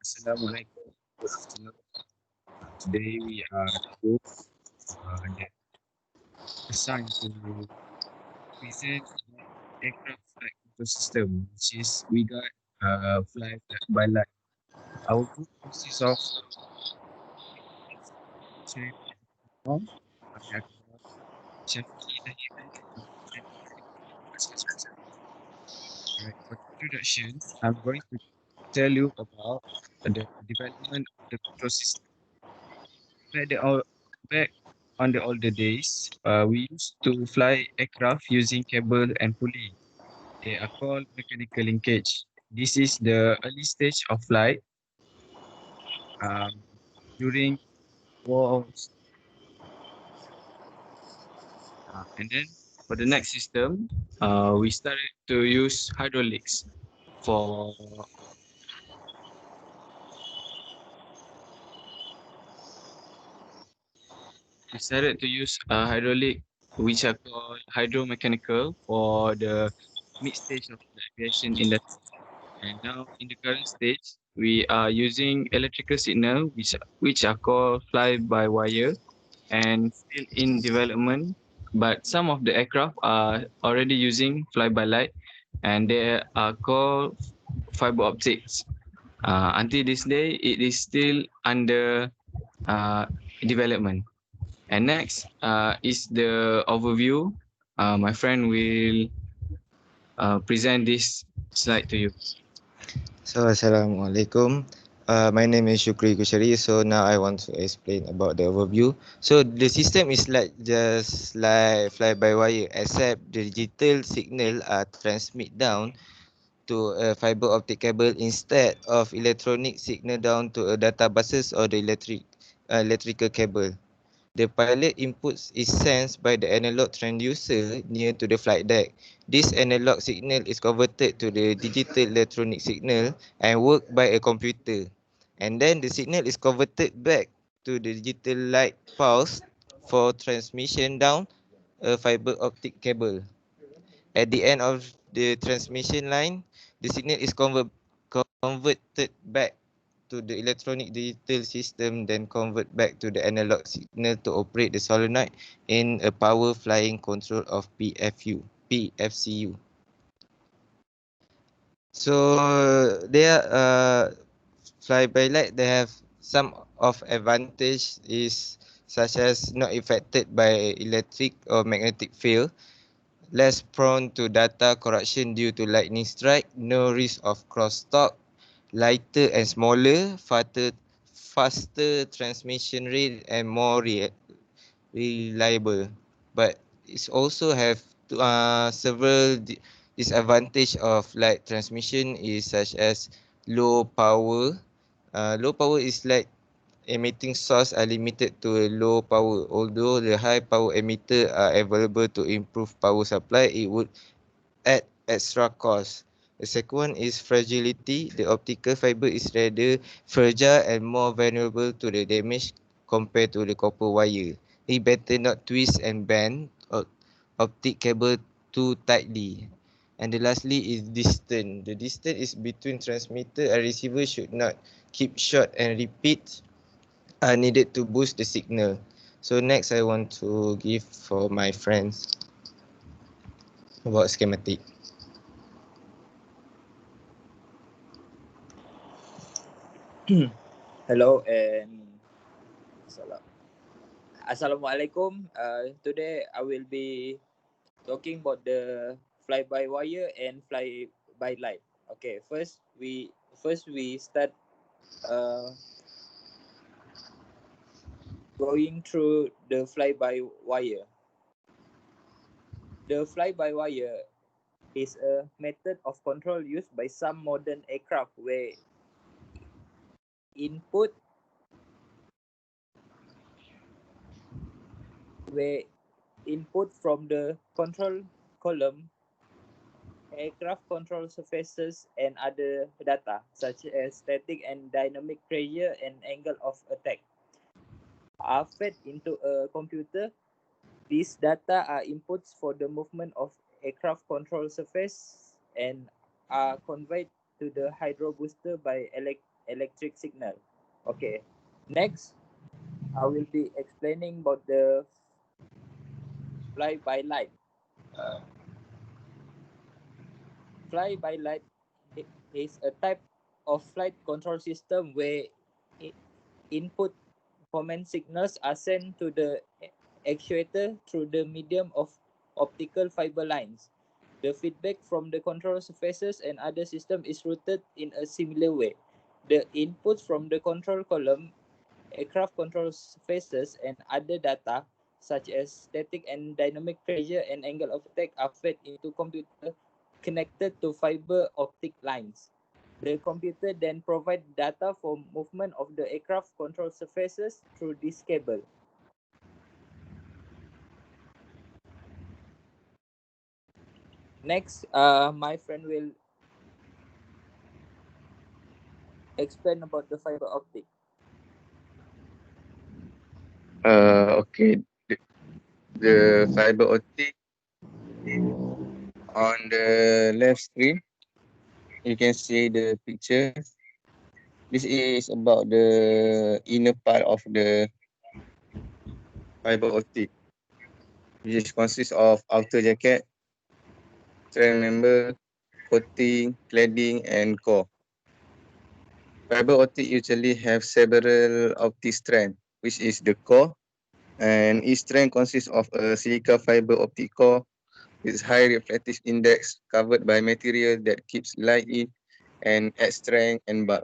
Assalamualaikum. Good afternoon. Today we are the group that assigned to present about aircraft flight control system, which is we got fly by light. Our group consists of Syed Fadzly, AQBAR, SYAFIQ, TAHIRI, and SYAZWAN. Right. For introduction, I'm going to tell you about the development of the control system. Back on the older days, we used to fly aircraft using cable and pulley. They are called mechanical linkage. This is the early stage of flight um, during wars. And then for the next system, we started to use hydraulics for we started to use hydraulic, which are called hydromechanical for the mid stage of the aviation industry. And now in the current stage, we are using electrical signal, which are called fly-by-wire and still in development. But some of the aircraft are already using fly-by-light, and they are called fiber optics. Until this day, it is still under uh, development. And next is the overview. My friend will present this slide to you. So Assalamualaikum. My name is Syukri Qusyairi. So now I want to explain about the overview. So the system is like just like fly by wire, except the digital signal are transmit down to a fiber optic cable instead of electronic signal down to a data buses or the electrical cable. The pilot inputs is sensed by the analog transducer near to the flight deck. This analog signal is converted to the digital electronic signal and worked by a computer. And then the signal is converted back to the digital light pulse for transmission down a fiber optic cable. At the end of the transmission line, the signal is converted back to the electronic digital system, then convert back to the analog signal to operate the solenoid in a power flying control of PFCU. So they are fly by light. They have some of advantage is such as not affected by electric or magnetic field, less prone to data corruption due to lightning strike, no risk of crosstalk, lighter and smaller, faster transmission rate and more reliable. But it's also have several disadvantage of light transmission is such as low power. Low power is like emitting source are limited to a low power. Although the high power emitter are available to improve power supply, it would add extra cost. The second one is fragility. The optical fiber is rather fragile and more vulnerable to the damage compared to the copper wire. It better not twist and bend optic cable too tightly. And the lastly is distance. The distance is between transmitter and receiver should not keep short and repeat are needed to boost the signal. So next I want to give for my friends about schematic. Hello and Assalamualaikum. Today I will be talking about the fly by wire and fly by light. Okay, first we start uh, going through the fly by wire. The fly by wire is a method of control used by some modern aircraft where input where input from the control column, aircraft control surfaces, and other data such as static and dynamic pressure and angle of attack are fed into a computer. These data are inputs for the movement of aircraft control surface and are conveyed to the hydro booster by electric signal. Okay, next I will be explaining about the fly-by-light. Fly-by-light is a type of flight control system where input command signals are sent to the actuator through the medium of optical fiber lines. The feedback from the control surfaces and other system is routed in a similar way. The inputs from the control column, aircraft control surfaces, and other data such as static and dynamic pressure and angle of attack are fed into computer connected to fiber optic lines. The computer then provides data for movement of the aircraft control surfaces through this cable. Next, my friend will explain about the fiber optic. Okay. The fiber optic on the left screen, you can see the picture. This is about the inner part of the fiber optic, which consists of outer jacket, strand member, coating, cladding, and core. Fiber optic usually have several optic strands, which is the core, and each strand consists of a silica fiber optic core with high reflective index covered by material that keeps light in and adds strength and bulk.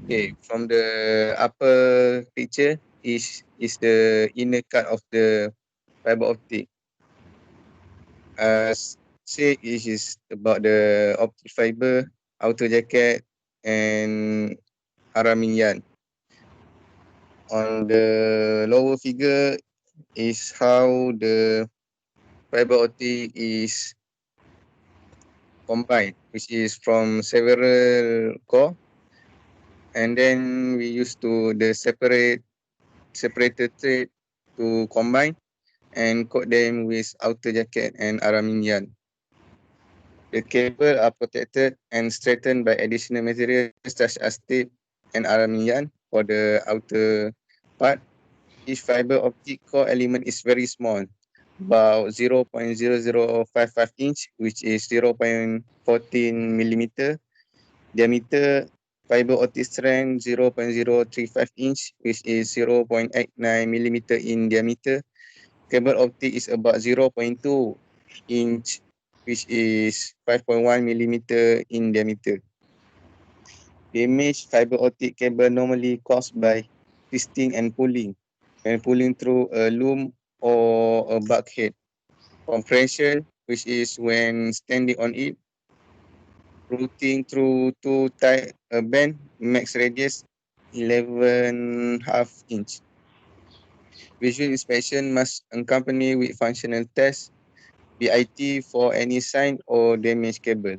Okay, from the upper picture is the inner cut of the fiber optic. As said, it is about the optic fiber, outer jacket, and araminian. On the lower figure is how the fiber optic is combined, which is from several core, and then we use to the separated thread to combine and coat them with outer jacket and araminian. The cable are protected and strengthened by additional materials such as tape and araminian for the outer part. Each fiber optic core element is very small, about 0.0055 inch, which is 0.14 millimeter. Diameter fiber optic strength 0.035 inch, which is 0.89 millimeter in diameter. Cable optic is about 0.2 inch, which is 5.1 millimeter in diameter. Damage fiber optic cable normally caused by twisting and pulling when pulling through a loom or a bulkhead. Compression, which is when standing on it, routing through too tight a band, max radius 11.5 inch. Visual inspection must accompany with functional test, BIT for any sign or damaged cable.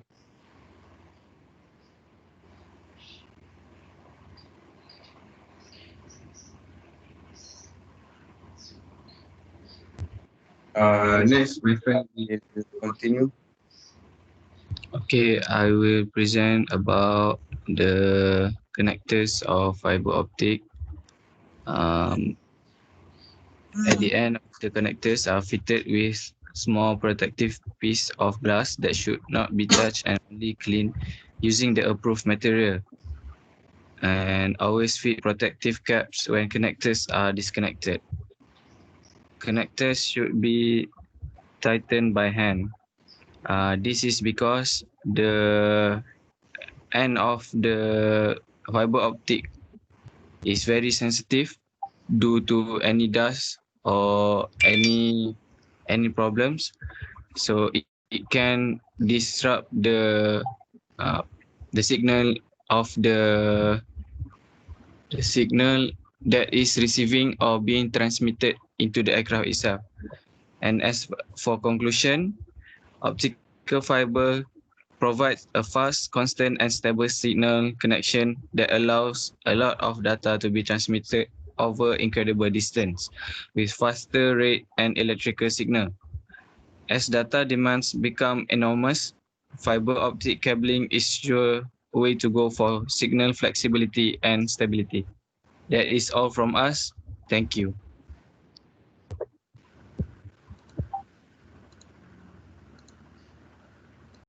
Next, my friend will continue. Okay, I will present about the connectors of fiber optic. At the end, the connectors are fitted with small protective piece of glass that should not be touched and only cleaned using the approved material. And always fit protective caps when connectors are disconnected. Connectors should be tightened by hand. This is because the end of the fiber optic is very sensitive due to any dust or any problems. So it can disrupt uh, the signal of the signal that is receiving or being transmitted into the aircraft itself. And as for conclusion, optical fiber provides a fast, constant, and stable signal connection that allows a lot of data to be transmitted over incredible distance with faster rate and electrical signal. As data demands become enormous, fiber optic cabling is your way to go for signal flexibility and stability. That is all from us. Thank you.